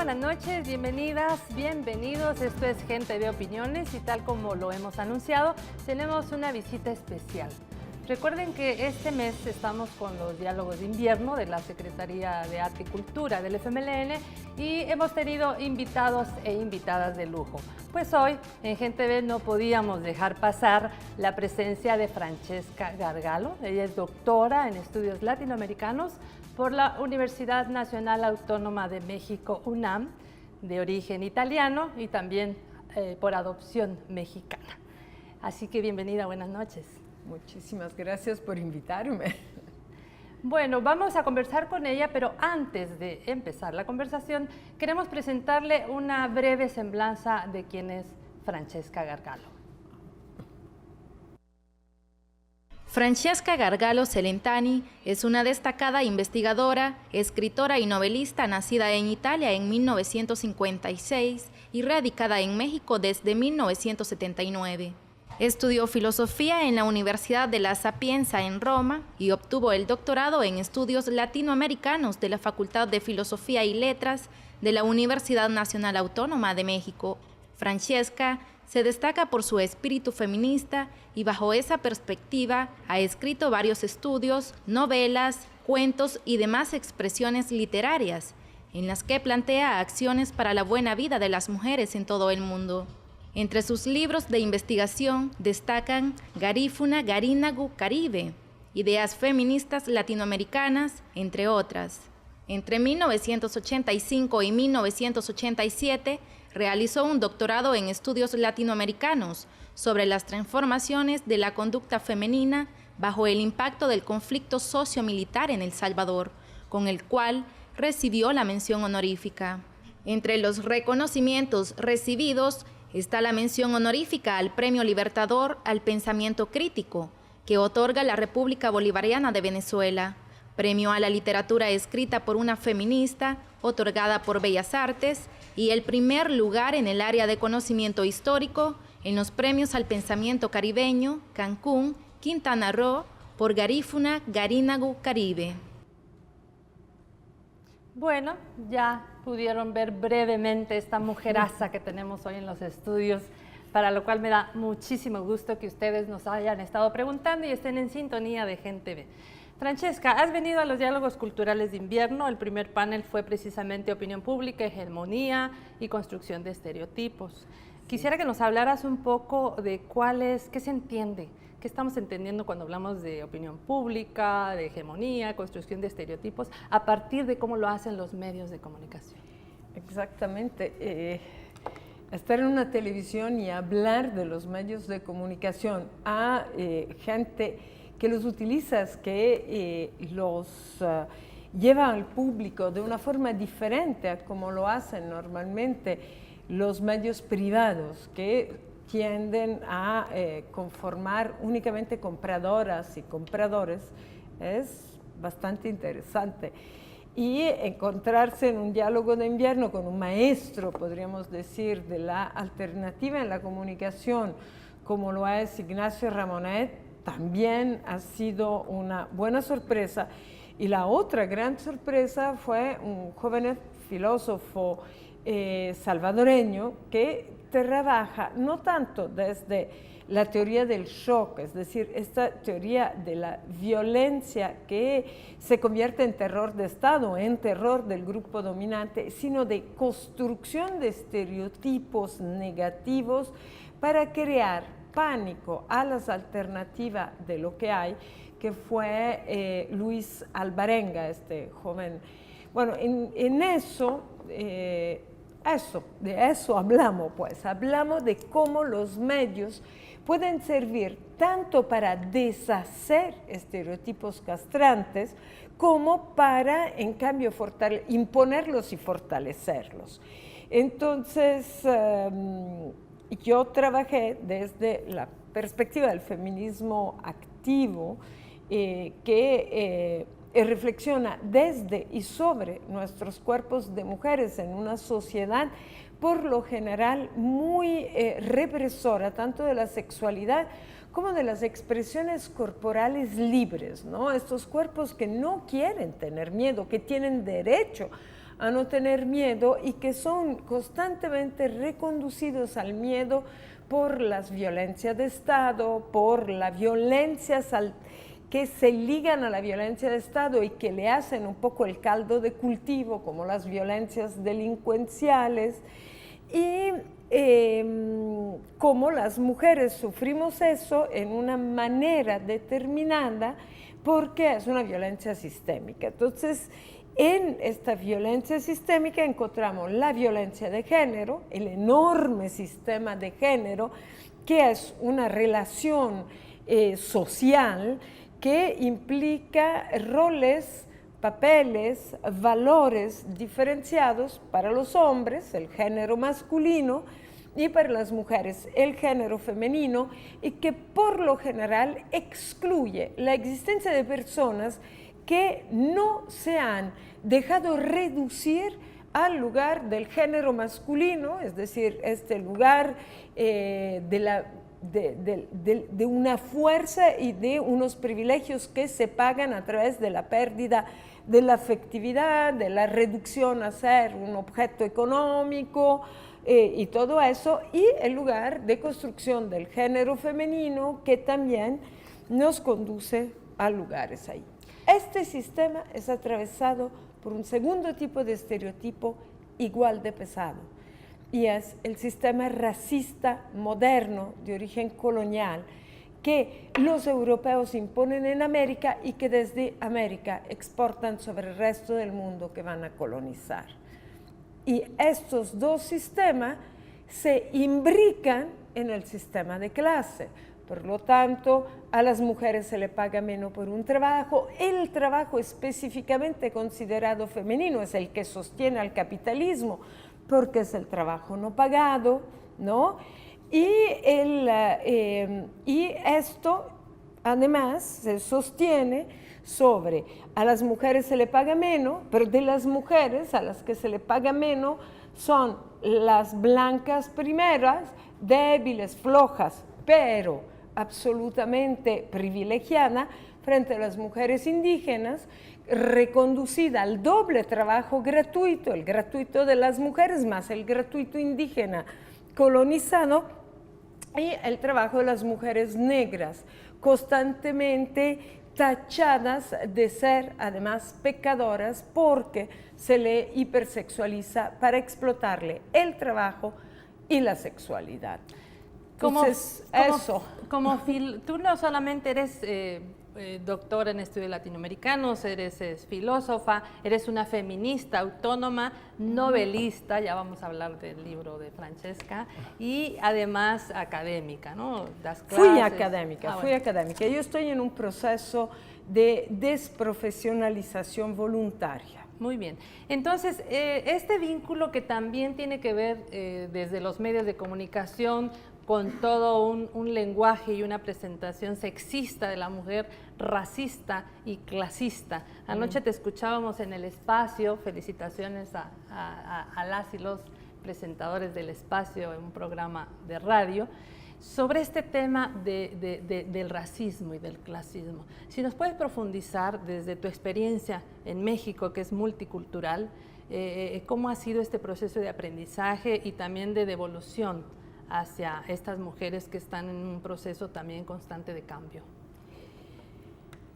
buenas noches, bienvenidas, bienvenidos. Esto es Gente de Opiniones y tal como lo hemos anunciado, tenemos una visita especial. Recuerden que este mes estamos con los diálogos de invierno de la Secretaría de Arte y Cultura del FMLN y hemos tenido invitados e invitadas de lujo. Pues hoy en Gente B no podíamos dejar pasar la presencia de Francesca Gargalo. Ella es doctora en estudios latinoamericanos por la Universidad Nacional Autónoma de México, UNAM, de origen italiano y también por adopción mexicana. Así que bienvenida, buenas noches. Muchísimas gracias por invitarme. Bueno, vamos a conversar con ella, pero antes de empezar la conversación, queremos presentarle una breve semblanza de quién es Francesca Gargalo. Francesca Gargalo Celentani es una destacada investigadora, escritora y novelista nacida en Italia en 1956 y radicada en México desde 1979. Estudió filosofía en la Universidad de La Sapienza en Roma y obtuvo el doctorado en estudios latinoamericanos de la Facultad de Filosofía y Letras de la Universidad Nacional Autónoma de México. Francesca se destaca por su espíritu feminista y bajo esa perspectiva ha escrito varios estudios, novelas, cuentos y demás expresiones literarias, en las que plantea acciones para la buena vida de las mujeres en todo el mundo. Entre sus libros de investigación destacan Garífuna Garinagu Caribe, Ideas feministas latinoamericanas, entre otras. Entre 1985 y 1987 realizó un doctorado en estudios latinoamericanos sobre las transformaciones de la conducta femenina bajo el impacto del conflicto socio-militar en El Salvador, con el cual recibió la mención honorífica. Entre los reconocimientos recibidos está la mención honorífica al Premio Libertador al Pensamiento Crítico, que otorga la República Bolivariana de Venezuela, Premio a la Literatura Escrita por una Feminista, otorgada por Bellas Artes, y el primer lugar en el área de conocimiento histórico en los Premios al Pensamiento Caribeño, Cancún, Quintana Roo, por Garífuna Garinagu Caribe. Bueno, ya pudieron ver brevemente esta mujeraza que tenemos hoy en los estudios, para lo cual me da muchísimo gusto que ustedes nos hayan estado preguntando y estén en sintonía de Gente B. Francesca, has venido a los diálogos culturales de invierno. El primer panel fue precisamente opinión pública, hegemonía y construcción de estereotipos. Quisiera que nos hablaras un poco de qué se entiende, qué estamos entendiendo cuando hablamos de opinión pública, de hegemonía, construcción de estereotipos, a partir de cómo lo hacen los medios de comunicación. Exactamente. Estar en una televisión y hablar de los medios de comunicación a gente que los utiliza, que los lleva al público de una forma diferente a como lo hacen normalmente los medios privados, que tienden a conformar únicamente compradoras y compradores, es bastante interesante. Y encontrarse en un diálogo de invierno con un maestro, podríamos decir, de la alternativa en la comunicación, como lo es Ignacio Ramonet, también ha sido una buena sorpresa. Y la otra gran sorpresa fue un joven filósofo salvadoreño que trabaja no tanto desde la teoría del shock, es decir, esta teoría de la violencia que se convierte en terror de Estado, en terror del grupo dominante, sino de construcción de estereotipos negativos para crear pánico a las alternativas de lo que hay, que fue Luis Alvarenga, este joven. Bueno, en eso, de eso hablamos, pues, hablamos de cómo los medios pueden servir tanto para deshacer estereotipos castrantes como para, en cambio, imponerlos y fortalecerlos. Entonces, yo trabajé desde la perspectiva del feminismo activo que reflexiona desde y sobre nuestros cuerpos de mujeres en una sociedad por lo general muy represora, tanto de la sexualidad como de las expresiones corporales libres, ¿no? Estos cuerpos que no quieren tener miedo, que tienen derecho a no tener miedo y que son constantemente reconducidos al miedo por las violencias de Estado, por las violencias que se ligan a la violencia de Estado y que le hacen un poco el caldo de cultivo, como las violencias delincuenciales, y como las mujeres sufrimos eso en una manera determinada porque es una violencia sistémica. Entonces, en esta violencia sistémica encontramos la violencia de género, el enorme sistema de género, que es una relación social que implica roles, papeles, valores diferenciados para los hombres, el género masculino, y para las mujeres, el género femenino, y que por lo general excluye la existencia de personas que no se han dejado reducir al lugar del género masculino, es decir, este lugar de una fuerza y de unos privilegios que se pagan a través de la pérdida de la afectividad, de la reducción a ser un objeto económico y todo eso, y el lugar de construcción del género femenino que también nos conduce a lugares ahí. Este sistema es atravesado por un segundo tipo de estereotipo igual de pesado, y es el sistema racista moderno de origen colonial que los europeos imponen en América y que desde América exportan sobre el resto del mundo que van a colonizar. Y estos dos sistemas se imbrican en el sistema de clase. Por lo tanto, a las mujeres se le paga menos por un trabajo. El trabajo específicamente considerado femenino es el que sostiene al capitalismo, porque es el trabajo no pagado, ¿no? Y esto además se sostiene sobre a las mujeres se le paga menos, pero de las mujeres a las que se le paga menos son las blancas primeras, débiles, flojas, pero absolutamente privilegiadas frente a las mujeres indígenas, reconducida al doble trabajo gratuito, el gratuito de las mujeres más el gratuito indígena colonizado, y el trabajo de las mujeres negras, constantemente tachadas de ser además pecadoras porque se le hipersexualiza para explotarle el trabajo y la sexualidad. Entonces, tú no solamente eres doctora en estudios latinoamericanos, eres filósofa, eres una feminista autónoma, novelista, ya vamos a hablar del libro de Francesca, y además académica, ¿no? Das clases. Fui académica. Yo estoy en un proceso de desprofesionalización voluntaria. Muy bien. Entonces, este vínculo que también tiene que ver desde los medios de comunicación con todo un lenguaje y una presentación sexista de la mujer, racista y clasista. Anoche te escuchábamos en El Espacio, felicitaciones a las y los presentadores del Espacio en un programa de radio, sobre este tema del racismo y del clasismo. Si nos puedes profundizar desde tu experiencia en México, que es multicultural, cómo ha sido este proceso de aprendizaje y también de devolución hacia estas mujeres que están en un proceso también constante de cambio.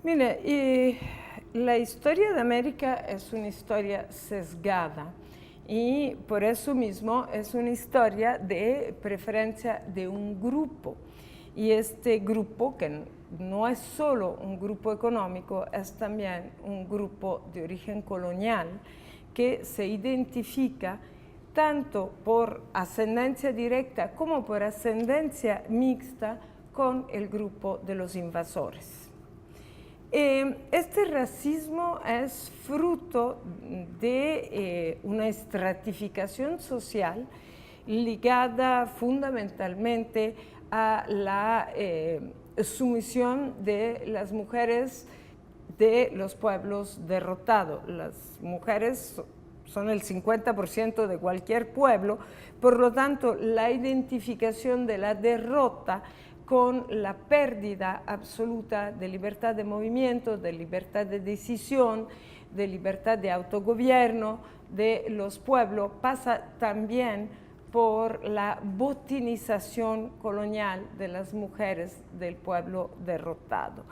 Mire, la historia de América es una historia sesgada y por eso mismo es una historia de preferencia de un grupo. Y este grupo, que no es solo un grupo económico, es también un grupo de origen colonial que se identifica tanto por ascendencia directa como por ascendencia mixta con el grupo de los invasores. Este racismo es fruto de una estratificación social ligada fundamentalmente a la sumisión de las mujeres de los pueblos derrotados. Las mujeres son el 50% de cualquier pueblo, por lo tanto, la identificación de la derrota con la pérdida absoluta de libertad de movimiento, de libertad de decisión, de libertad de autogobierno, de los pueblos pasa también por la botinización colonial de las mujeres del pueblo derrotado.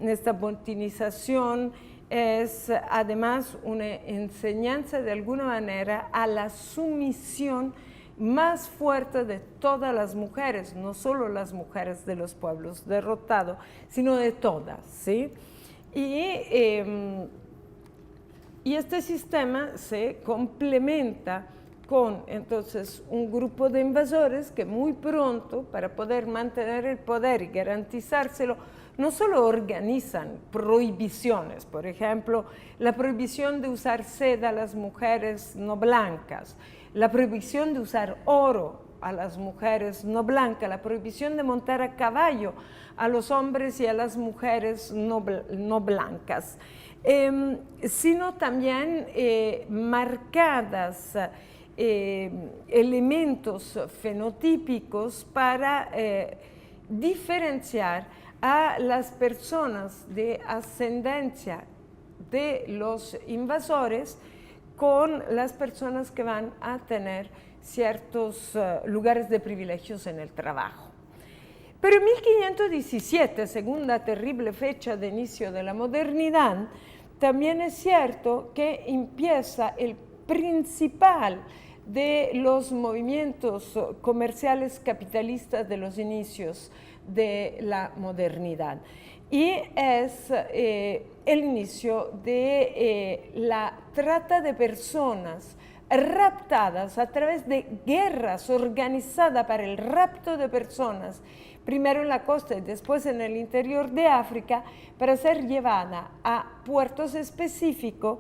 Esta botinización es además una enseñanza de alguna manera a la sumisión más fuerte de todas las mujeres, no solo las mujeres de los pueblos derrotados, sino de todas, ¿sí? Y este sistema se complementa con entonces un grupo de invasores que muy pronto, para poder mantener el poder y garantizárselo, no solo organizan prohibiciones, por ejemplo, la prohibición de usar seda a las mujeres no blancas, la prohibición de usar oro a las mujeres no blancas, la prohibición de montar a caballo a los hombres y a las mujeres no blancas, sino también marcadas elementos fenotípicos para diferenciar a las personas de ascendencia de los invasores con las personas que van a tener ciertos lugares de privilegios en el trabajo. Pero en 1517, segunda terrible fecha de inicio de la modernidad, también es cierto que empieza el principal de los movimientos comerciales capitalistas de los inicios de la modernidad. Y es el inicio de la trata de personas raptadas a través de guerras organizadas para el rapto de personas, primero en la costa y después en el interior de África, para ser llevada a puertos específicos,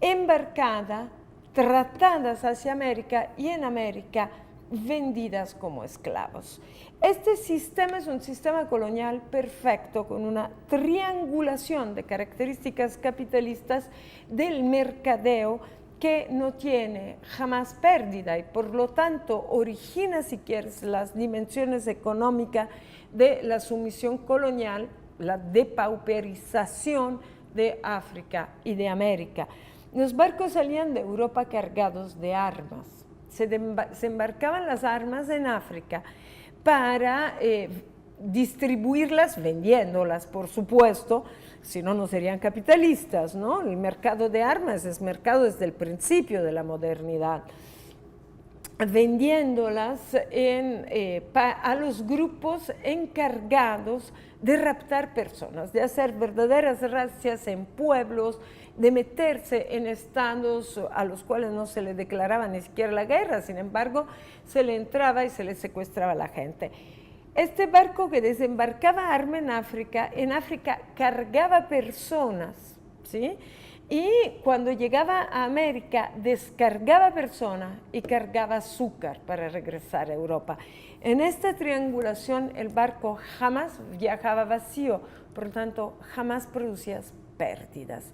embarcada, tratadas hacia América y en América vendidas como esclavos. Este sistema es un sistema colonial perfecto con una triangulación de características capitalistas del mercadeo que no tiene jamás pérdida y por lo tanto origina, si quieres, las dimensiones económicas de la sumisión colonial, la depauperización de África y de América. Los barcos salían de Europa cargados de armas. Se embarcaban las armas en África para distribuirlas, vendiéndolas, por supuesto, si no, no serían capitalistas, ¿no? El mercado de armas es mercado desde el principio de la modernidad. Vendiéndolas a los grupos encargados de raptar personas, de hacer verdaderas razzias en pueblos, de meterse en estados a los cuales no se le declaraba ni siquiera la guerra, sin embargo, se le entraba y se le secuestraba a la gente. Este barco que desembarcaba arma en África cargaba personas, ¿sí? Y cuando llegaba a América, descargaba personas y cargaba azúcar para regresar a Europa. En esta triangulación, el barco jamás viajaba vacío, por lo tanto, jamás producía pérdidas.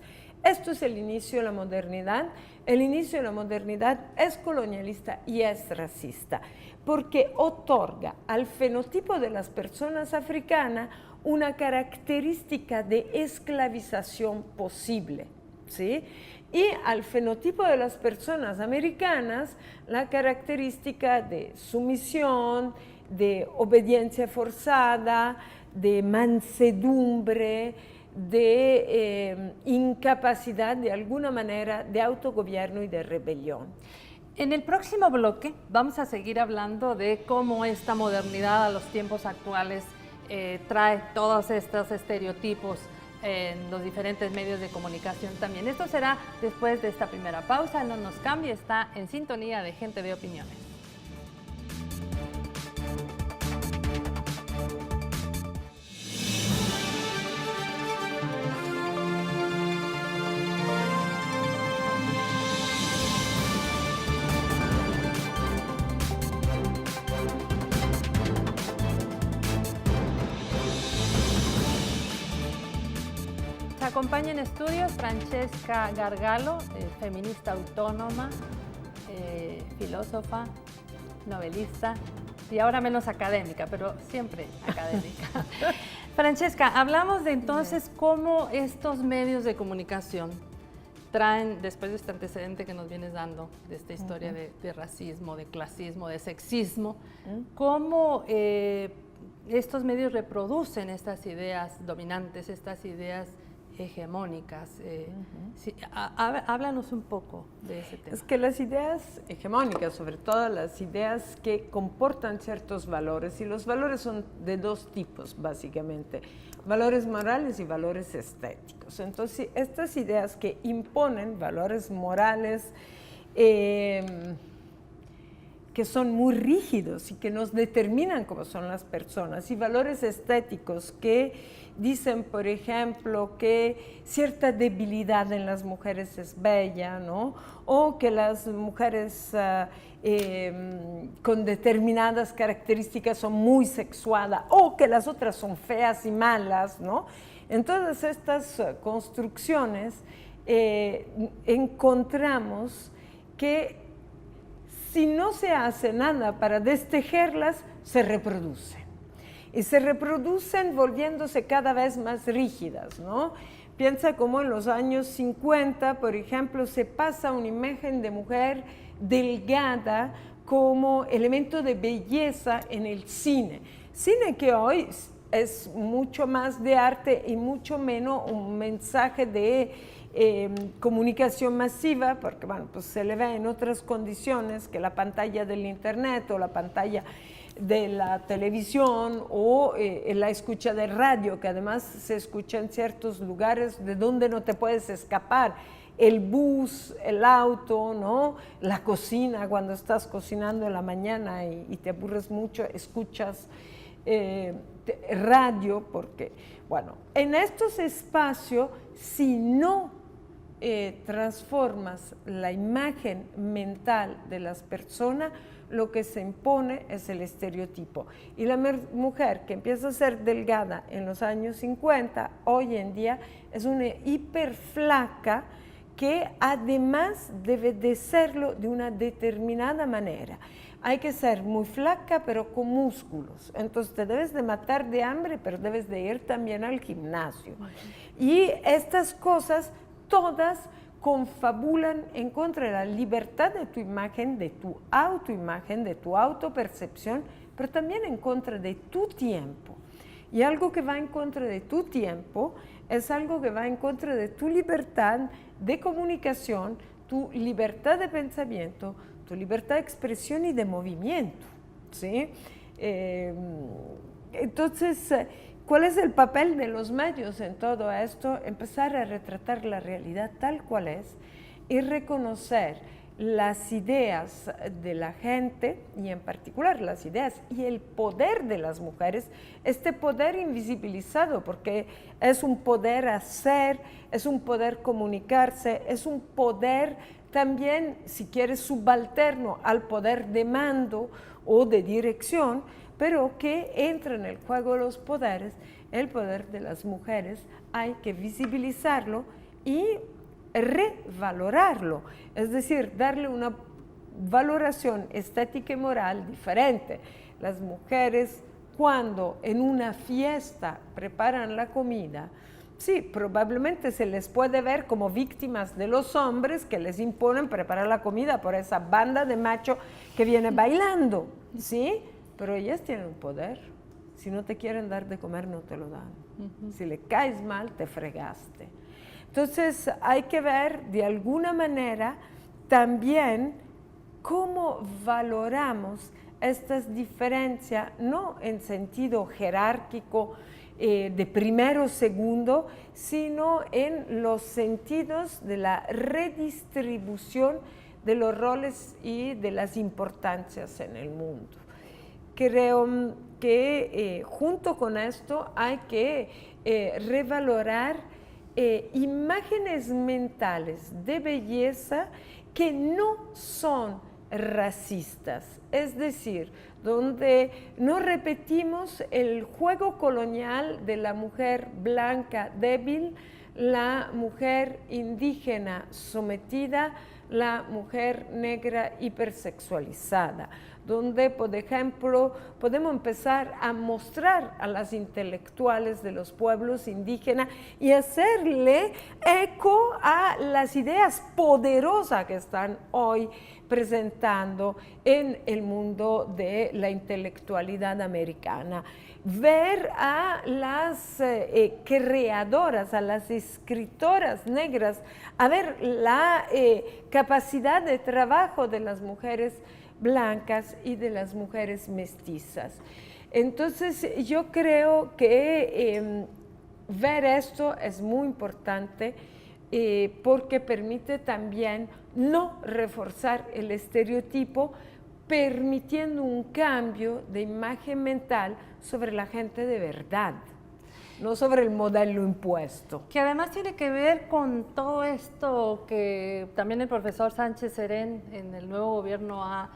Esto es el inicio de la modernidad. El inicio de la modernidad es colonialista y es racista, porque otorga al fenotipo de las personas africanas una característica de esclavización posible, ¿sí? Y al fenotipo de las personas americanas la característica de sumisión, de obediencia forzada, de mansedumbre, de incapacidad de alguna manera de autogobierno y de rebelión. En el próximo bloque vamos a seguir hablando de cómo esta modernidad a los tiempos actuales trae todos estos estereotipos en los diferentes medios de comunicación también. Esto será después de esta primera pausa. No nos cambie, está en sintonía de Gente de Opiniones. Acompaña en estudios Francesca Gargalo, feminista autónoma, filósofa, novelista y ahora menos académica, pero siempre académica. Francesca, hablamos de entonces cómo estos medios de comunicación traen, después de este antecedente que nos vienes dando, de esta historia de racismo, de clasismo, de sexismo, cómo estos medios reproducen estas ideas dominantes, estas ideas hegemónicas. Sí, háblanos un poco de ese tema. Es que las ideas hegemónicas, sobre todo las ideas que comportan ciertos valores, y los valores son de dos tipos, básicamente, valores morales y valores estéticos. Entonces, estas ideas que imponen valores morales, que son muy rígidos y que nos determinan cómo son las personas, y valores estéticos que dicen, por ejemplo, que cierta debilidad en las mujeres es bella, ¿no? O que las mujeres con determinadas características son muy sexuadas, o que las otras son feas y malas, ¿no? En todas estas construcciones encontramos que si no se hace nada para destejerlas, se reproducen. Y se reproducen volviéndose cada vez más rígidas, ¿no? Piensa como en los años 50, por ejemplo, se pasa una imagen de mujer delgada como elemento de belleza en el cine. Cine que hoy es mucho más de arte y mucho menos un mensaje de comunicación masiva, porque bueno, pues se le ve en otras condiciones que la pantalla del internet o la pantalla de la televisión o la escucha de radio, que además se escucha en ciertos lugares de donde no te puedes escapar, el bus, el auto, ¿no? La cocina, cuando estás cocinando en la mañana y te aburres mucho, escuchas radio, porque, bueno, en estos espacios, si no transformas la imagen mental de las personas, lo que se impone es el estereotipo. Y la mujer que empieza a ser delgada en los años 50, hoy en día es una hiperflaca que además debe de serlo de una determinada manera. Hay que ser muy flaca, pero con músculos. Entonces te debes de matar de hambre, pero debes de ir también al gimnasio. Y estas cosas todas confabulan en contra de la libertad de tu imagen, de tu autoimagen, de tu autopercepción, pero también en contra de tu tiempo. Y algo que va en contra de tu tiempo es algo que va en contra de tu libertad de comunicación, tu libertad de pensamiento, tu libertad de expresión y de movimiento, ¿sí? Entonces, ¿cuál es el papel de los medios en todo esto? Empezar a retratar la realidad tal cual es y reconocer las ideas de la gente, y en particular las ideas y el poder de las mujeres, este poder invisibilizado, porque es un poder hacer, es un poder comunicarse, es un poder también, si quieres, subalterno al poder de mando o de dirección, pero que entra en el juego de los poderes, el poder de las mujeres, hay que visibilizarlo y revalorarlo, es decir, darle una valoración estética y moral diferente. Las mujeres, cuando en una fiesta preparan la comida, sí, probablemente se les puede ver como víctimas de los hombres que les imponen preparar la comida por esa banda de machos que viene bailando, ¿sí? Pero ellas tienen un poder. Si no te quieren dar de comer, no te lo dan. Si le caes mal, te fregaste. Entonces, hay que ver de alguna manera también cómo valoramos estas diferencias, no en sentido jerárquico, de primero o segundo, sino en los sentidos de la redistribución de los roles y de las importancias en el mundo. Creo que junto con esto hay que revalorar imágenes mentales de belleza que no son racistas, es decir, donde no repetimos el juego colonial de la mujer blanca débil, la mujer indígena sometida, la mujer negra hipersexualizada, donde, por ejemplo, podemos empezar a mostrar a las intelectuales de los pueblos indígenas y hacerle eco a las ideas poderosas que están hoy presentando en el mundo de la intelectualidad americana. Ver a las creadoras, a las escritoras negras, a ver la capacidad de trabajo de las mujeres blancas y de las mujeres mestizas. Entonces yo creo que ver esto es muy importante porque permite también no reforzar el estereotipo, permitiendo un cambio de imagen mental sobre la gente de verdad, no sobre el modelo impuesto. Que además tiene que ver con todo esto que también el profesor Sánchez Serén en el nuevo gobierno ha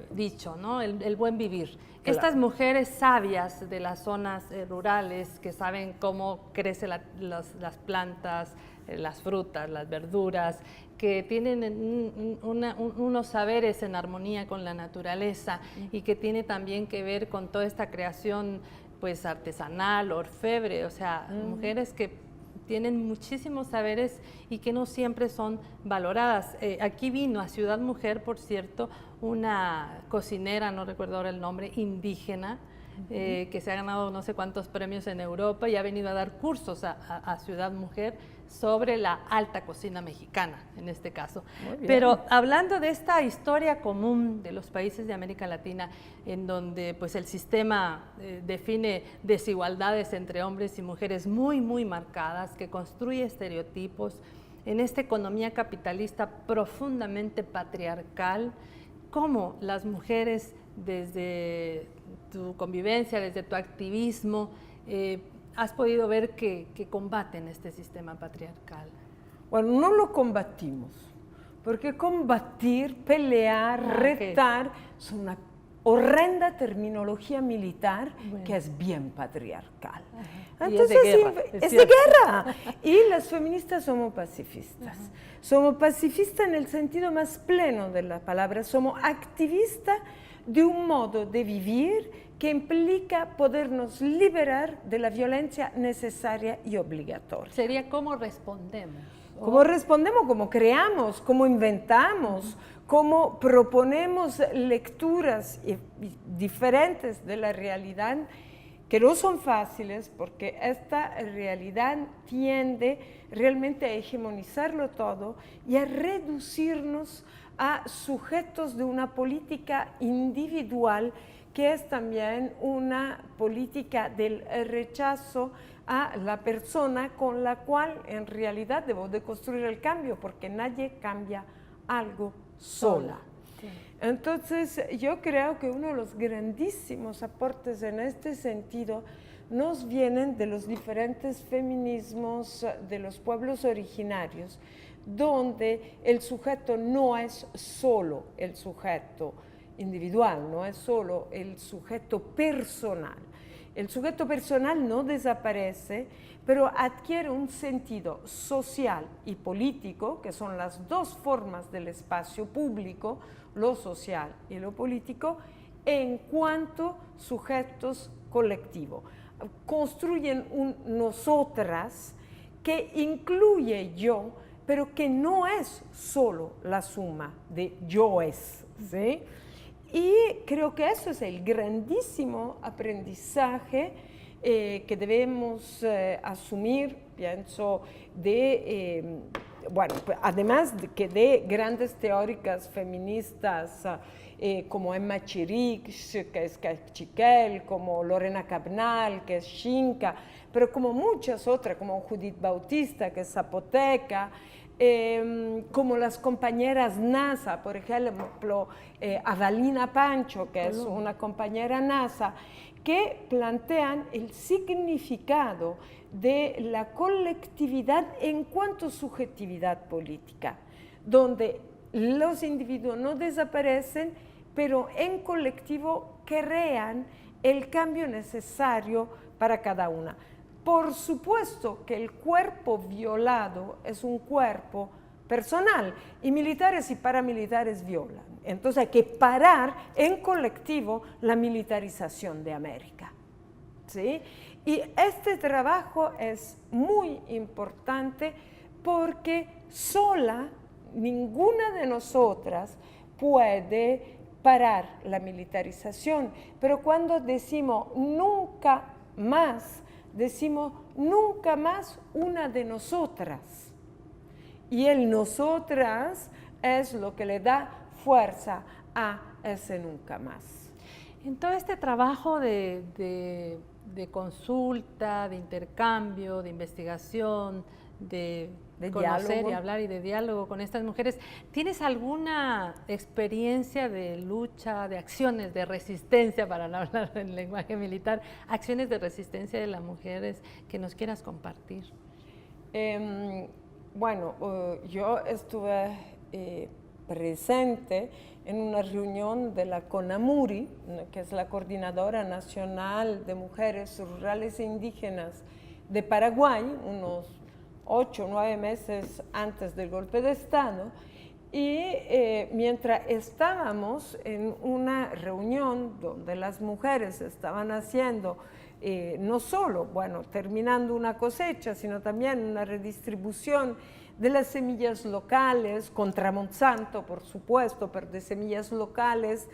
dicho, ¿no? El buen vivir. Claro. Estas mujeres sabias de las zonas rurales que saben cómo crecen las plantas, las frutas, las verduras, que tienen unos saberes en armonía con la naturaleza y que tiene también que ver con toda esta creación pues artesanal, orfebre, o sea, mujeres que tienen muchísimos saberes y que no siempre son valoradas. Aquí vino a Ciudad Mujer, por cierto, una cocinera, no recuerdo ahora el nombre, indígena, que se ha ganado no sé cuántos premios en Europa y ha venido a dar cursos a Ciudad Mujer sobre la alta cocina mexicana, en este caso. Pero hablando de esta historia común de los países de América Latina, en donde pues el sistema define desigualdades entre hombres y mujeres muy, muy marcadas, que construye estereotipos, en esta economía capitalista profundamente patriarcal, cómo las mujeres desde tu convivencia, desde tu activismo, has podido ver que combaten este sistema patriarcal. Bueno, no lo combatimos, porque combatir, pelear, retar, es una horrenda terminología militar que es bien patriarcal. Entonces, es de guerra. Y las feministas somos pacifistas. Somos pacifistas en el sentido más pleno de la palabra, somos activistas de un modo de vivir que implica podernos liberar de la violencia necesaria y obligatoria. Sería cómo respondemos. Cómo respondemos, cómo creamos, cómo inventamos, cómo proponemos lecturas diferentes de la realidad, que no son fáciles porque esta realidad tiende realmente a hegemonizarlo todo y a reducirnos a sujetos de una política individual que es también una política del rechazo a la persona con la cual en realidad debo de construir el cambio, porque nadie cambia algo sola. Sí. Entonces yo creo que uno de los grandísimos aportes en este sentido nos vienen de los diferentes feminismos de los pueblos originarios, donde el sujeto no es solo el sujeto individual, no es solo el sujeto personal. El sujeto personal no desaparece, pero adquiere un sentido social y político, que son las dos formas del espacio público, lo social y lo político, en cuanto sujetos colectivos. Construyen un nosotras que incluye yo, pero que no es solo la suma de yoes, ¿sí? Y creo que eso es el grandísimo aprendizaje que debemos asumir, pienso, bueno, además de grandes teóricas feministas como Emma Chirich, que es Cachiquel, como Lorena Cabnal, que es Xinca, pero como muchas otras, como Judith Bautista, que es zapoteca, como las compañeras NASA, por ejemplo, Adalina Pancho, que es una compañera NASA, que plantean el significado de la colectividad en cuanto a subjetividad política, donde los individuos no desaparecen, pero en colectivo crean el cambio necesario para cada una. Por supuesto que el cuerpo violado es un cuerpo personal, y militares y paramilitares violan. Entonces hay que parar en colectivo la militarización de América, ¿sí? Y este trabajo es muy importante porque sola ninguna de nosotras puede parar la militarización, pero cuando decimos nunca más, decimos nunca más una de nosotras. Y el nosotras es lo que le da fuerza a ese nunca más. En todo este trabajo de consulta, de intercambio, de investigación, de conocer diálogo. Y hablar y de diálogo con estas mujeres, ¿tienes alguna experiencia de lucha, de acciones de resistencia, para no hablar en lenguaje militar, acciones de resistencia de las mujeres que nos quieras compartir? Bueno, yo estuve presente en una reunión de la CONAMURI, que es la Coordinadora Nacional de Mujeres Rurales e Indígenas de Paraguay, unos 8 o 9 meses antes del golpe de Estado, y mientras estábamos en una reunión donde las mujeres estaban haciendo no solo, bueno, terminando una cosecha, sino también una redistribución de las semillas locales, contra Monsanto, por supuesto, pero de semillas locales,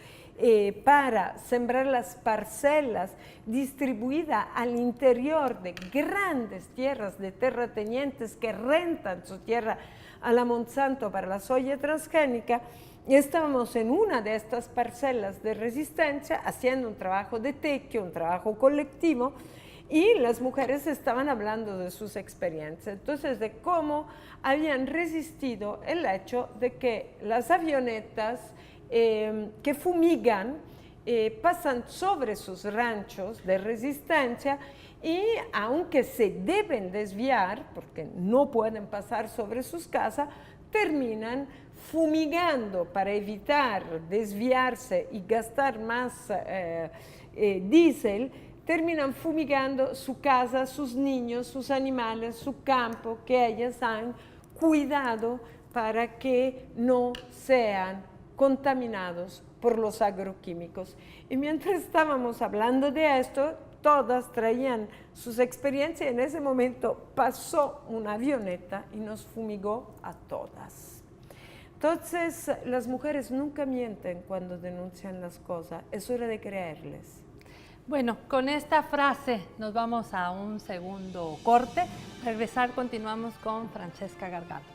para sembrar las parcelas distribuidas al interior de grandes tierras de terratenientes que rentan su tierra a la Monsanto para la soya transgénica. Y estábamos en una de estas parcelas de resistencia haciendo un trabajo de tequio, un trabajo colectivo, y las mujeres estaban hablando de sus experiencias, entonces de cómo habían resistido el hecho de que las avionetas que fumigan pasan sobre sus ranchos de resistencia, y aunque se deben desviar, porque no pueden pasar sobre sus casas, terminan fumigando para evitar desviarse y gastar más diésel. Terminan fumigando su casa, sus niños, sus animales, su campo, que ellas han cuidado para que no sean contaminados por los agroquímicos. Y mientras estábamos hablando de esto, todas traían sus experiencias, y en ese momento pasó una avioneta y nos fumigó a todas. Entonces, las mujeres nunca mienten cuando denuncian las cosas, es hora de creerles. Bueno, con esta frase nos vamos a un segundo corte. Al regresar continuamos con Francesca Gargalo.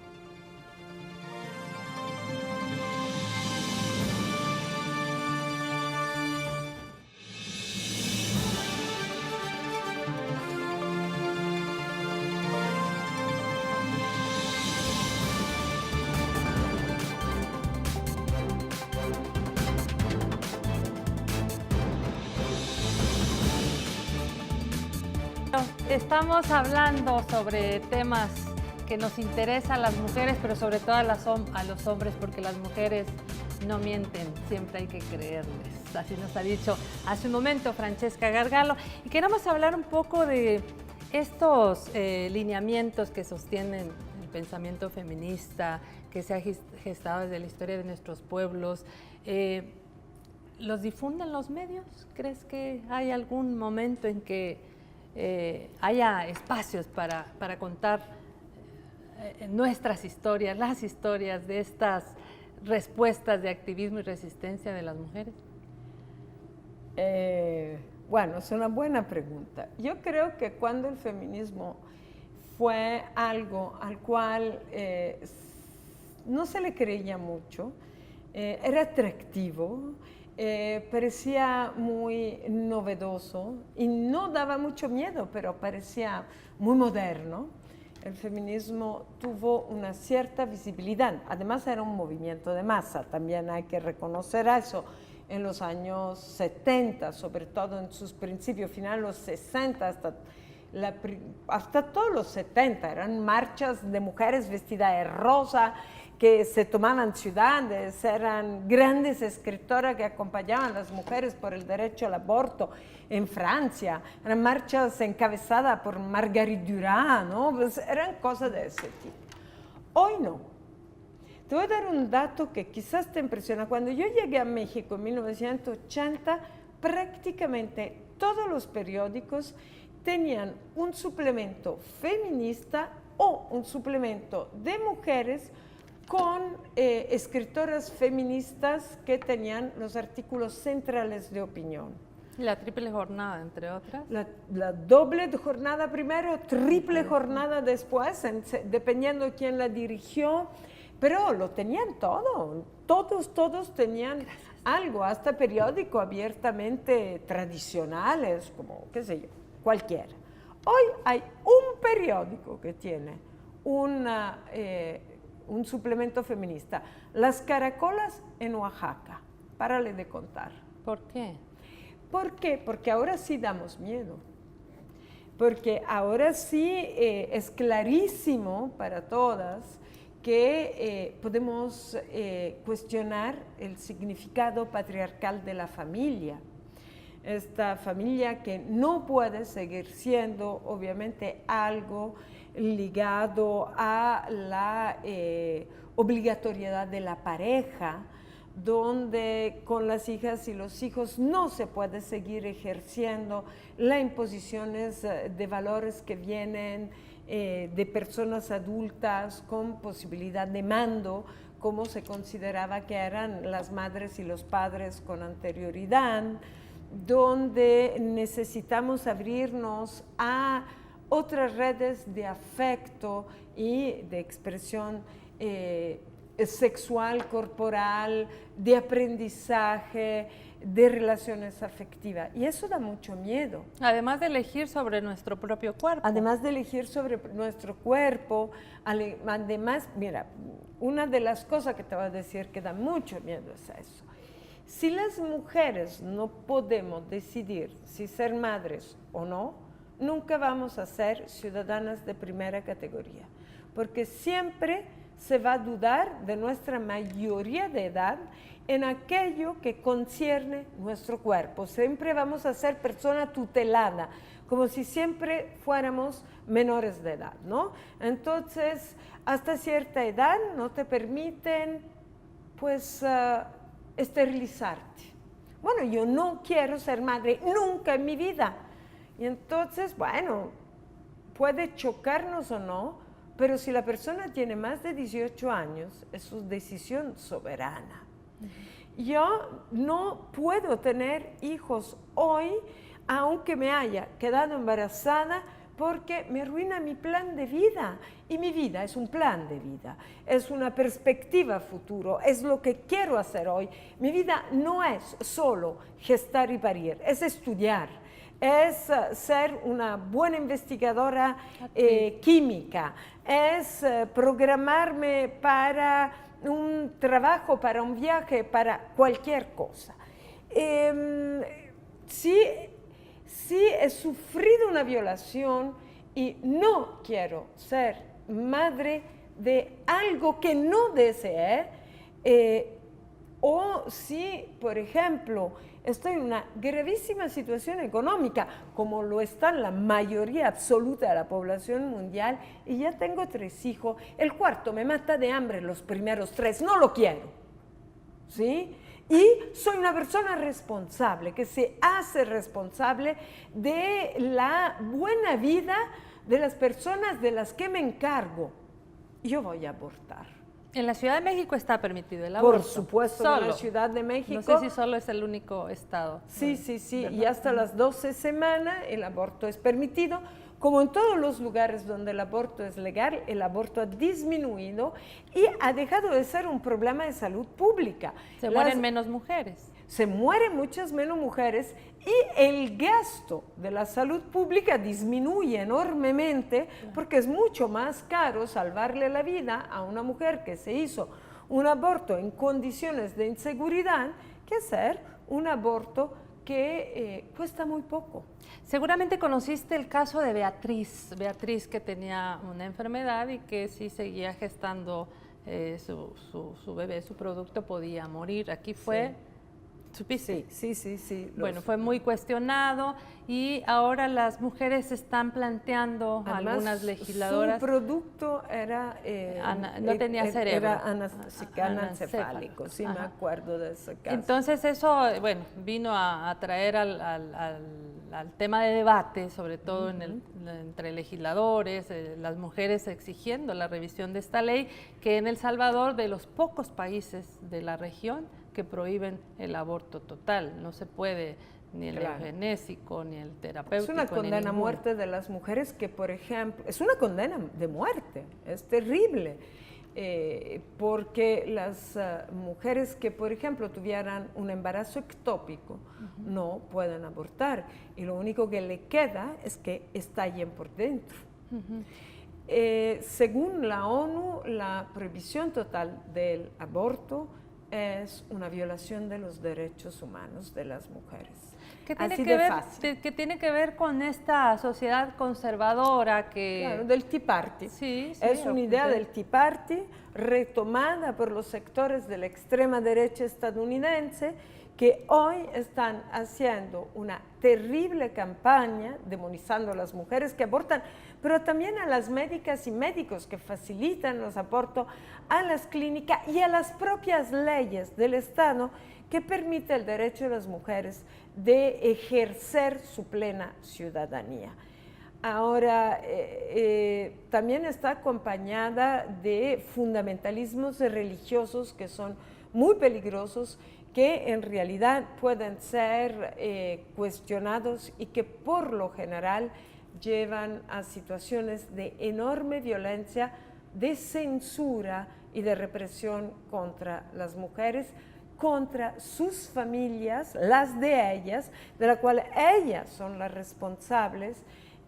Estamos hablando sobre temas que nos interesan a las mujeres, pero sobre todo a los hombres, porque las mujeres no mienten, siempre hay que creerles. Así nos ha dicho hace un momento Francesca Gargalo. Y queremos hablar un poco de estos lineamientos que sostienen el pensamiento feminista, que se ha gestado desde la historia de nuestros pueblos. ¿Los difunden los medios? ¿Crees que hay algún momento en que haya espacios para contar nuestras historias, las historias de estas respuestas de activismo y resistencia de las mujeres? Bueno, es una buena pregunta. Yo creo que cuando el feminismo fue algo al cual no se le creía mucho, era atractivo, parecía muy novedoso y no daba mucho miedo, pero parecía muy moderno. El feminismo tuvo una cierta visibilidad, además era un movimiento de masa, también hay que reconocer eso. En los años 70, sobre todo en sus principios, finales los 60, hasta todos los 70, eran marchas de mujeres vestidas de rosa, que se tomaban ciudades, eran grandes escritoras que acompañaban a las mujeres por el derecho al aborto en Francia, eran marchas encabezadas por Marguerite Duras, ¿no? Pues eran cosas de ese tipo. Hoy no, Te voy a dar un dato que quizás te impresiona. Cuando yo llegué a México en 1980, prácticamente todos los periódicos tenían un suplemento feminista o un suplemento de mujeres con escritoras feministas que tenían los artículos centrales de opinión. La triple jornada, entre otras. La doble jornada primero, triple jornada después, dependiendo de quién la dirigió, pero lo tenían todo, todos tenían algo, hasta periódicos abiertamente tradicionales, como, qué sé yo, cualquiera. Hoy hay un periódico que tiene un suplemento feminista, Las Caracolas en Oaxaca, párale de contar. ¿Por qué? ¿Por qué? Porque ahora sí damos miedo, porque ahora sí es clarísimo para todas que podemos cuestionar el significado patriarcal de la familia. Esta familia que no puede seguir siendo obviamente algo ligado a la obligatoriedad de la pareja, donde con las hijas y los hijos no se puede seguir ejerciendo las imposiciones de valores que vienen de personas adultas con posibilidad de mando, como se consideraba que eran las madres y los padres con anterioridad, donde necesitamos abrirnos a otras redes de afecto y de expresión sexual, corporal, de aprendizaje, de relaciones afectivas. Y eso da mucho miedo. Además de elegir sobre nuestro propio cuerpo. Además de elegir sobre nuestro cuerpo, además, mira, una de las cosas que te voy a decir que da mucho miedo es eso. Si las mujeres no podemos decidir si ser madres o no, nunca vamos a ser ciudadanas de primera categoría, porque siempre se va a dudar de nuestra mayoría de edad en aquello que concierne nuestro cuerpo. Siempre vamos a ser persona tutelada, como si siempre fuéramos menores de edad, ¿no? Entonces, hasta cierta edad no te permiten, pues, esterilizarte. Bueno, yo no quiero ser madre nunca en mi vida. Y entonces, bueno, puede chocarnos o no, pero si la persona tiene más de 18 años, es su decisión soberana. Yo no puedo tener hijos hoy, aunque me haya quedado embarazada, porque me arruina mi plan de vida. Y mi vida es un plan de vida, es una perspectiva futuro, es lo que quiero hacer hoy. Mi vida no es solo gestar y parir, es estudiar, es ser una buena investigadora química, es programarme para un trabajo, para un viaje, para cualquier cosa. Si he sufrido una violación y no quiero ser madre de algo que no deseé, o si, por ejemplo, estoy en una gravísima situación económica, como lo está la mayoría absoluta de la población mundial, y ya tengo 3 hijos, el cuarto me mata de hambre, los primeros 3, no lo quiero, ¿sí? Y soy una persona responsable, que se hace responsable de la buena vida de las personas de las que me encargo. Yo voy a abortar. En la Ciudad de México está permitido el aborto. Por supuesto, solo. en la Ciudad de México. No sé si solo es el único estado. Sí, y hasta las 12 semanas el aborto es permitido. Como en todos los lugares donde el aborto es legal, el aborto ha disminuido y ha dejado de ser un problema de salud pública. Se mueren menos mujeres. Se mueren muchas menos mujeres y el gasto de la salud pública disminuye enormemente porque es mucho más caro salvarle la vida a una mujer que se hizo un aborto en condiciones de inseguridad que hacer un aborto que cuesta muy poco. Seguramente conociste el caso de Beatriz que tenía una enfermedad y que si seguía gestando su bebé, su producto podía morir. Aquí fue ¿Supiste? Sí. Bueno, fue muy cuestionado y ahora las mujeres están planteando, además, algunas legisladoras... Su producto era... no tenía cerebro. Era anencefálico, sí. Ajá. Me acuerdo de ese caso. Entonces eso, bueno, vino a traer al tema de debate, sobre todo entre legisladores, las mujeres exigiendo la revisión de esta ley, que en El Salvador, de los pocos países de la región que prohíben el aborto total, no se puede ni el eugenésico, ni el terapéutico. Es una condena a muerte de las mujeres que, por ejemplo, es una condena de muerte, es terrible, porque las mujeres que, por ejemplo, tuvieran un embarazo ectópico no pueden abortar y lo único que le queda es que estallen por dentro. Según la ONU, la prohibición total del aborto es una violación de los derechos humanos de las mujeres. ¿Qué tiene que ver con esta sociedad conservadora que... Claro, del Tea Party. Sí, es una idea del Tea Party retomada por los sectores de la extrema derecha estadounidense que hoy están haciendo una terrible campaña demonizando a las mujeres que abortan, pero también a las médicas y médicos que facilitan los abortos, a las clínicas y a las propias leyes del Estado que permite el derecho de las mujeres de ejercer su plena ciudadanía. Ahora, también está acompañada de fundamentalismos religiosos que son muy peligrosos, que en realidad pueden ser cuestionados y que por lo general llevan a situaciones de enorme violencia, de censura y de represión contra las mujeres, contra sus familias, las de ellas, de la cual ellas son las responsables,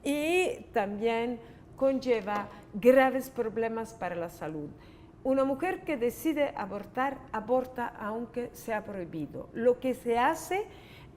y también conlleva graves problemas para la salud. Una mujer que decide abortar, aborta aunque sea prohibido. Lo que se hace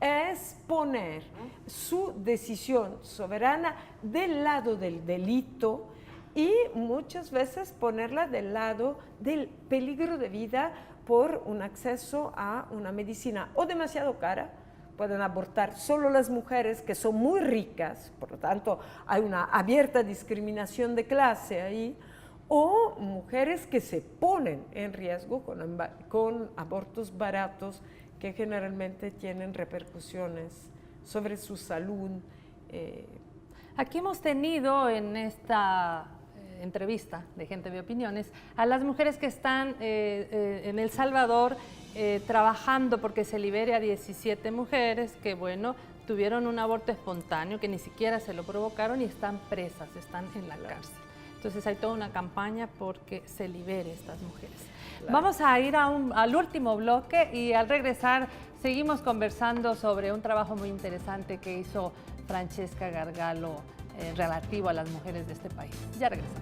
es poner su decisión soberana del lado del delito y muchas veces ponerla del lado del peligro de vida por un acceso a una medicina o demasiado cara. Pueden abortar solo las mujeres que son muy ricas, por lo tanto hay una abierta discriminación de clase ahí, o mujeres que se ponen en riesgo con abortos baratos que generalmente tienen repercusiones sobre su salud. Aquí hemos tenido en esta entrevista de Gente de Opiniones a las mujeres que están en El Salvador trabajando porque se libere a 17 mujeres que, bueno, tuvieron un aborto espontáneo, que ni siquiera se lo provocaron y están presas, están en la cárcel. Entonces hay toda una campaña porque se libere estas mujeres. Claro. Vamos a ir al último bloque y al regresar seguimos conversando sobre un trabajo muy interesante que hizo Francesca Gargalo relativo a las mujeres de este país. Ya regresamos.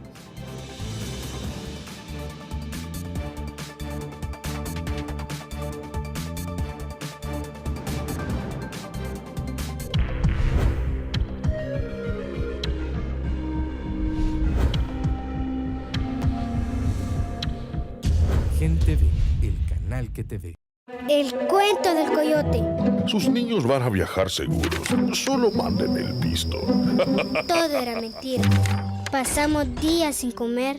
Gente Ve, el canal que te ve. El cuento del coyote. Sus niños van a viajar seguros. Solo manden el pisto. Todo era mentira. Pasamos días sin comer.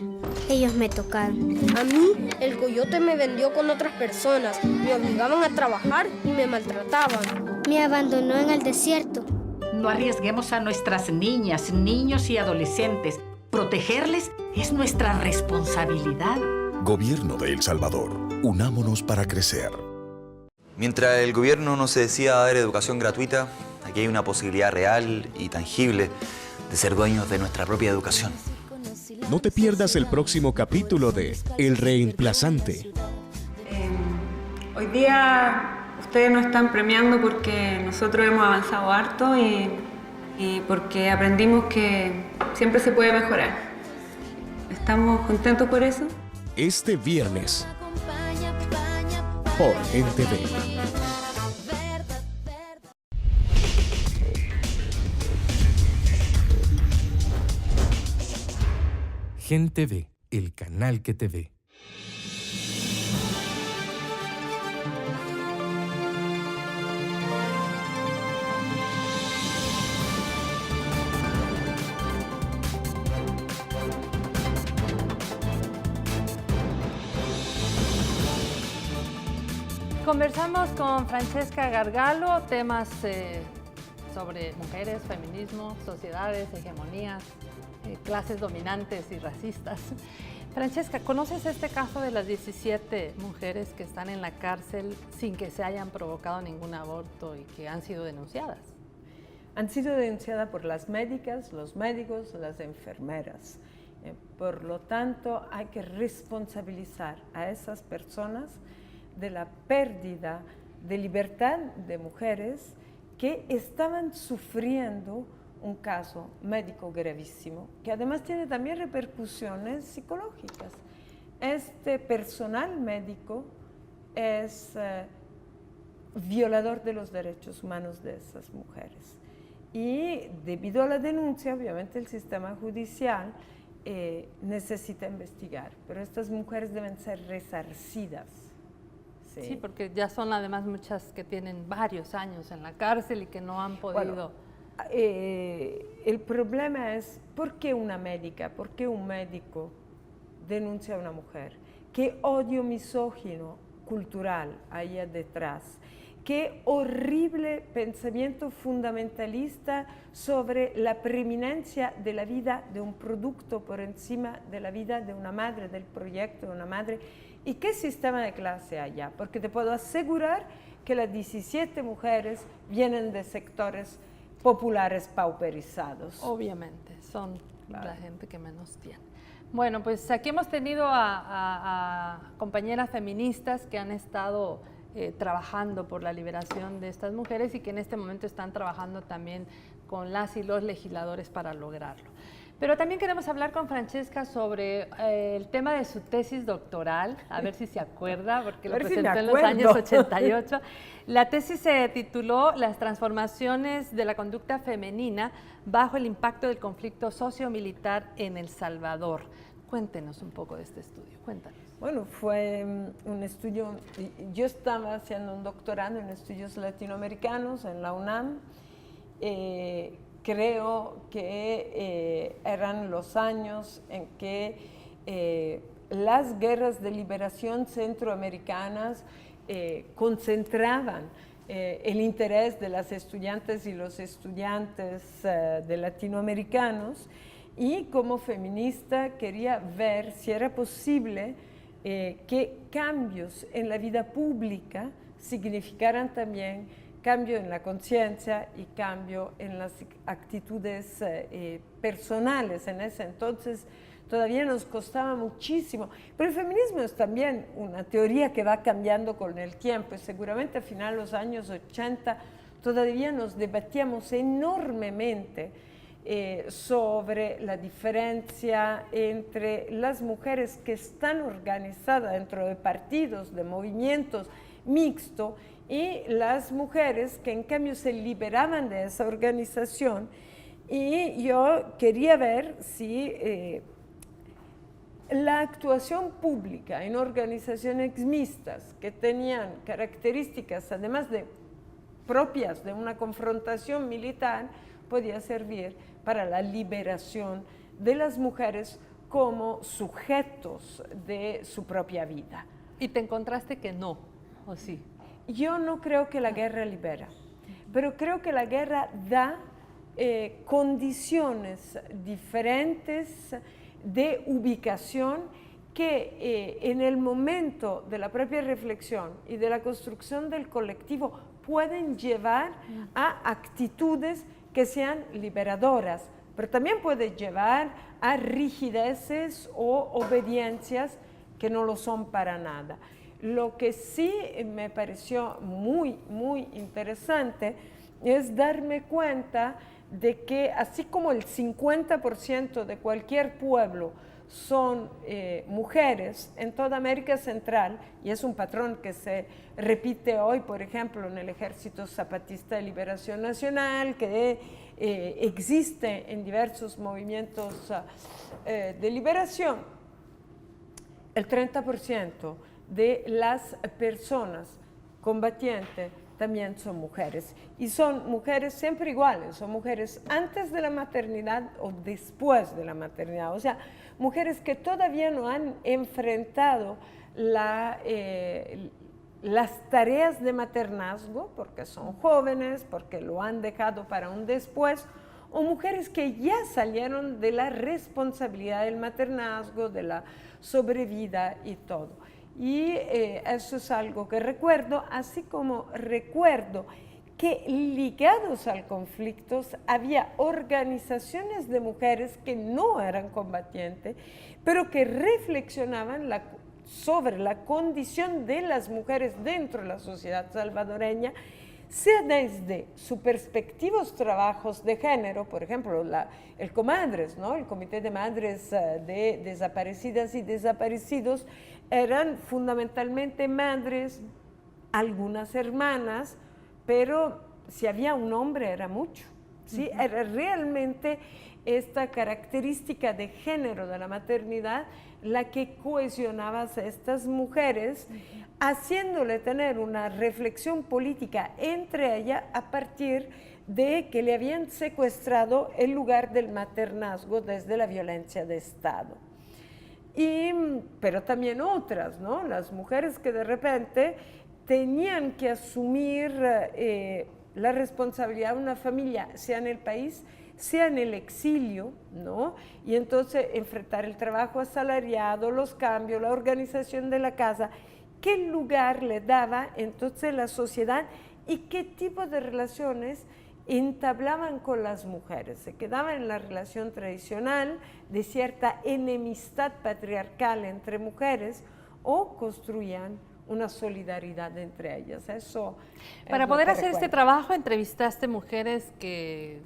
Ellos me tocaron. A mí, el coyote me vendió con otras personas. Me obligaban a trabajar y me maltrataban. Me abandonó en el desierto. No arriesguemos a nuestras niñas, niños y adolescentes. Protegerles es nuestra responsabilidad. Gobierno de El Salvador. Unámonos para crecer. Mientras el gobierno no se decida a dar educación gratuita, aquí hay una posibilidad real y tangible de ser dueños de nuestra propia educación. No te pierdas el próximo capítulo de El Reemplazante. Hoy día ustedes nos están premiando porque nosotros hemos avanzado harto y porque aprendimos que siempre se puede mejorar. ¿Estamos contentos por eso? Este viernes por NTV. Gente Ve, el canal que te ve. Conversamos con Francesca Gargalo, temas sobre mujeres, feminismo, sociedades, hegemonías, clases dominantes y racistas. Francesca, ¿conoces este caso de las 17 mujeres que están en la cárcel sin que se hayan provocado ningún aborto y que han sido denunciadas? Han sido denunciadas por las médicas, los médicos, las enfermeras. Por lo tanto, hay que responsabilizar a esas personas de la pérdida de libertad de mujeres que estaban sufriendo un caso médico gravísimo, que además tiene también repercusiones psicológicas. Este personal médico es violador de los derechos humanos de esas mujeres. Y debido a la denuncia, obviamente el sistema judicial necesita investigar, pero estas mujeres deben ser resarcidas. Sí, porque ya son además muchas que tienen varios años en la cárcel y que no han podido... el problema es, ¿por qué una médica, por qué un médico denuncia a una mujer? ¿Qué odio misógino cultural hay detrás? Qué horrible pensamiento fundamentalista sobre la preeminencia de la vida de un producto por encima de la vida de una madre, del proyecto de una madre. ¿Y qué sistema de clase hay allá? Porque te puedo asegurar que las 17 mujeres vienen de sectores populares pauperizados. Obviamente, son la gente que menos tiene. Bueno, pues aquí hemos tenido a compañeras feministas que han estado trabajando por la liberación de estas mujeres y que en este momento están trabajando también con las y los legisladores para lograrlo. Pero también queremos hablar con Francesca sobre el tema de su tesis doctoral, a ver si se acuerda, porque lo presentó en los años 88. La tesis se tituló Las transformaciones de la conducta femenina bajo el impacto del conflicto socio-militar en El Salvador. Cuéntenos un poco de este estudio, cuéntanos. Bueno, fue un estudio, yo estaba haciendo un doctorado en estudios latinoamericanos en la UNAM. Creo que eran los años en que las guerras de liberación centroamericanas concentraban el interés de las estudiantes y los estudiantes de latinoamericanos, y como feminista quería ver si era posible que cambios en la vida pública significaran también cambio en la conciencia y cambio en las actitudes personales. En ese entonces todavía nos costaba muchísimo, pero el feminismo es también una teoría que va cambiando con el tiempo, y seguramente a finales de los años 80 todavía nos debatíamos enormemente sobre la diferencia entre las mujeres que están organizadas dentro de partidos, de movimientos mixtos, y las mujeres que en cambio se liberaban de esa organización. Y yo quería ver si la actuación pública en organizaciones mixtas que tenían características además de propias de una confrontación militar podía servir para la liberación de las mujeres como sujetos de su propia vida. ¿Y te encontraste que no, o sí? Yo no creo que la guerra libera, pero creo que la guerra da condiciones diferentes de ubicación que en el momento de la propia reflexión y de la construcción del colectivo pueden llevar a actitudes que sean liberadoras, pero también puede llevar a rigideces o obediencias que no lo son para nada. Lo que sí me pareció muy, muy interesante es darme cuenta de que así como el 50% de cualquier pueblo son mujeres en toda América Central, y es un patrón que se repite hoy, por ejemplo, en el Ejército Zapatista de Liberación Nacional, que existe en diversos movimientos de liberación, el 30% de las personas combatientes también son mujeres, y son mujeres siempre iguales, son mujeres antes de la maternidad o después de la maternidad, o sea, mujeres que todavía no han enfrentado la las tareas de maternazgo, porque son jóvenes, porque lo han dejado para un después, o mujeres que ya salieron de la responsabilidad del maternazgo, de la sobrevida y todo. Y eso es algo que recuerdo, así como recuerdo que ligados al conflicto había organizaciones de mujeres que no eran combatientes, pero que reflexionaban sobre la condición de las mujeres dentro de la sociedad salvadoreña, sea desde sus perspectivos trabajos de género, por ejemplo, el Comadres, ¿no? El Comité de Madres de Desaparecidas y Desaparecidos, eran fundamentalmente madres, algunas hermanas, pero si había un hombre era mucho, ¿sí? Era realmente esta característica de género de la maternidad la que cohesionaba a estas mujeres, haciéndole tener una reflexión política entre ellas a partir de que le habían secuestrado el lugar del maternazgo desde la violencia de Estado. Pero también otras, ¿no? Las mujeres que de repente tenían que asumir la responsabilidad de una familia, sea en el país, sea en el exilio, ¿no? Y entonces enfrentar el trabajo asalariado, los cambios, la organización de la casa, qué lugar le daba entonces la sociedad y qué tipo de relaciones entablaban con las mujeres. Se quedaban en la relación tradicional de cierta enemistad patriarcal entre mujeres o construían una solidaridad entre ellas. Eso para poder hacer este trabajo, entrevistaste mujeres que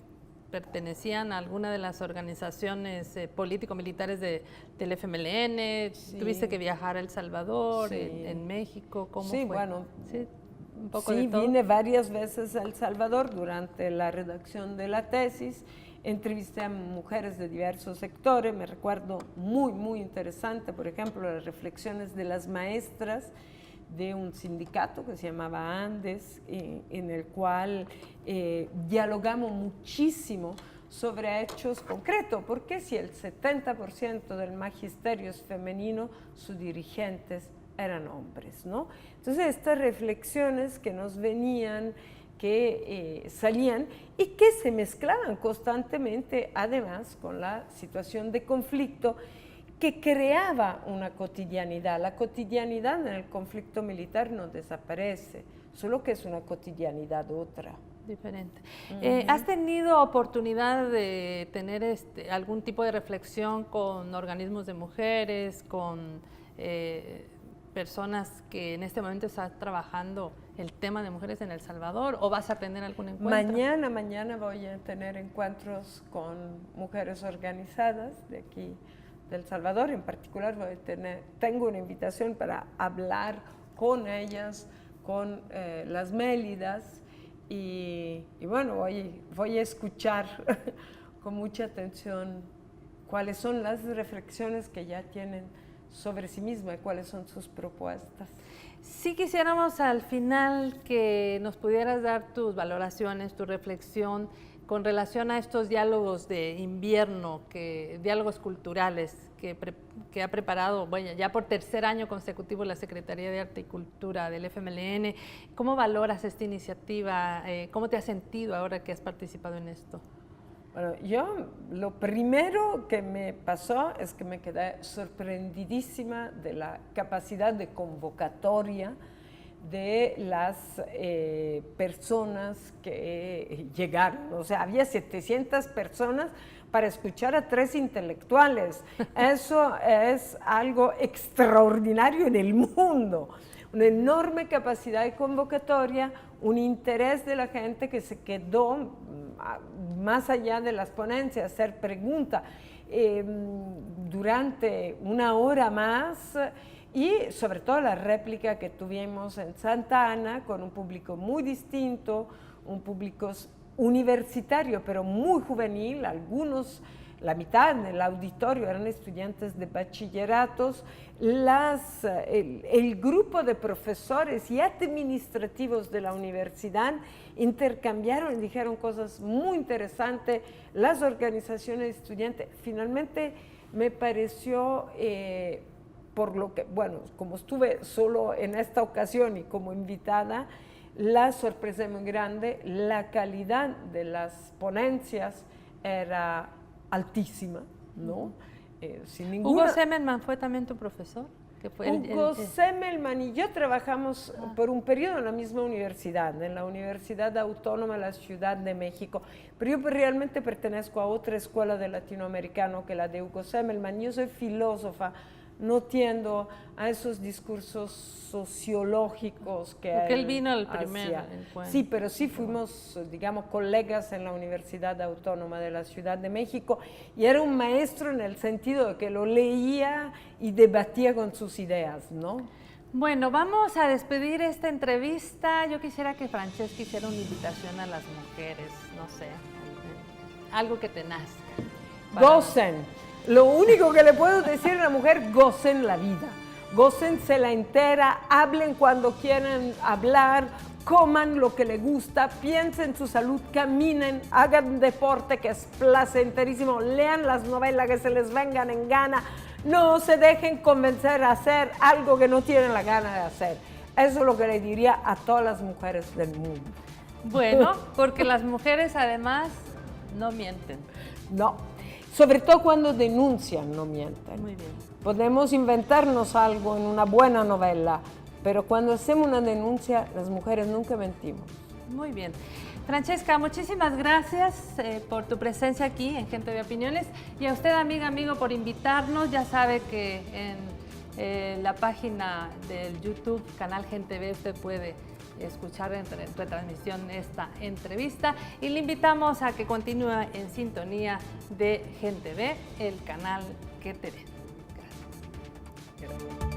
pertenecían a alguna de las organizaciones político-militares del FMLN, tuviste que viajar a El Salvador, en México, ¿cómo fue? Bueno, un poco de todo. Vine varias veces a El Salvador durante la redacción de la tesis, entrevisté a mujeres de diversos sectores, me recuerdo muy interesante, por ejemplo, las reflexiones de las maestras de un sindicato que se llamaba Andes, en el cual dialogamos muchísimo sobre hechos concretos, porque si el 70% del magisterio es femenino, sus dirigentes eran hombres, ¿no? Entonces estas reflexiones que nos venían, que salían y que se mezclaban constantemente, además, con la situación de conflicto que creaba una cotidianidad. La cotidianidad en el conflicto militar no desaparece, solo que es una cotidianidad otra. Diferente. ¿Has tenido oportunidad de tener algún tipo de reflexión con organismos de mujeres, con personas que en este momento están trabajando el tema de mujeres en El Salvador, o vas a tener algún encuentro? Mañana voy a tener encuentros con mujeres organizadas de aquí de El Salvador. En particular tengo una invitación para hablar con ellas, con las Mélidas, y bueno, voy a escuchar con mucha atención cuáles son las reflexiones que ya tienen sobre sí misma y cuáles son sus propuestas. Sí quisiéramos al final que nos pudieras dar tus valoraciones, tu reflexión con relación a estos diálogos de invierno, diálogos culturales que ha preparado, bueno, ya por tercer año consecutivo la Secretaría de Arte y Cultura del FMLN. ¿Cómo valoras esta iniciativa? ¿Cómo te has sentido ahora que has participado en esto? Bueno, lo primero que me pasó es que me quedé sorprendidísima de la capacidad de convocatoria de las personas que llegaron. O sea, había 700 personas para escuchar a 3 intelectuales. Eso es algo extraordinario en el mundo. Una enorme capacidad de convocatoria, un interés de la gente que se quedó más allá de las ponencias, hacer preguntas durante una hora más, y sobre todo la réplica que tuvimos en Santa Ana con un público muy distinto, un público universitario pero muy juvenil, la mitad del auditorio eran estudiantes de bachilleratos, el grupo de profesores y administrativos de la universidad intercambiaron y dijeron cosas muy interesantes, las organizaciones estudiantes. Finalmente me pareció por lo que, bueno, como estuve solo en esta ocasión y como invitada, la sorpresa es muy grande, la calidad de las ponencias era altísima, ¿no? Sin ninguna... ¿Hugo Semmelman fue también tu profesor? Que fue Hugo Semmelman y yo trabajamos por un periodo en la misma universidad, en la Universidad Autónoma de la Ciudad de México, pero yo realmente pertenezco a otra escuela de latinoamericano que la de Hugo Semmelman. Yo soy filósofa, no tiendo a esos discursos sociológicos que porque él vino al primer hacía. encuentro. Sí, pero sí fuimos, digamos, colegas en la Universidad Autónoma de la Ciudad de México y era un maestro en el sentido de que lo leía y debatía con sus ideas, ¿no? Bueno, vamos a despedir esta entrevista. Yo quisiera que Francesca hiciera una invitación a las mujeres, no sé, algo que te nazca. Gocen. Lo único que le puedo decir a la mujer, gocen la vida, gócense la entera, hablen cuando quieran hablar, coman lo que les gusta, piensen en su salud, caminen, hagan deporte que es placenterísimo, lean las novelas que se les vengan en gana, no se dejen convencer a hacer algo que no tienen la gana de hacer. Eso es lo que le diría a todas las mujeres del mundo. Bueno, porque las mujeres además no mienten. No. Sobre todo cuando denuncian, no mienten. Muy bien. Podemos inventarnos algo en una buena novela, pero cuando hacemos una denuncia, las mujeres nunca mentimos. Muy bien. Francesca, muchísimas gracias por tu presencia aquí en Gente de Opiniones y a usted, amiga, amigo, por invitarnos. Ya sabe que en la página del YouTube, canal Gente V, usted puede escuchar en retransmisión esta entrevista y le invitamos a que continúe en sintonía de Gente V, el canal que te ve. Gracias.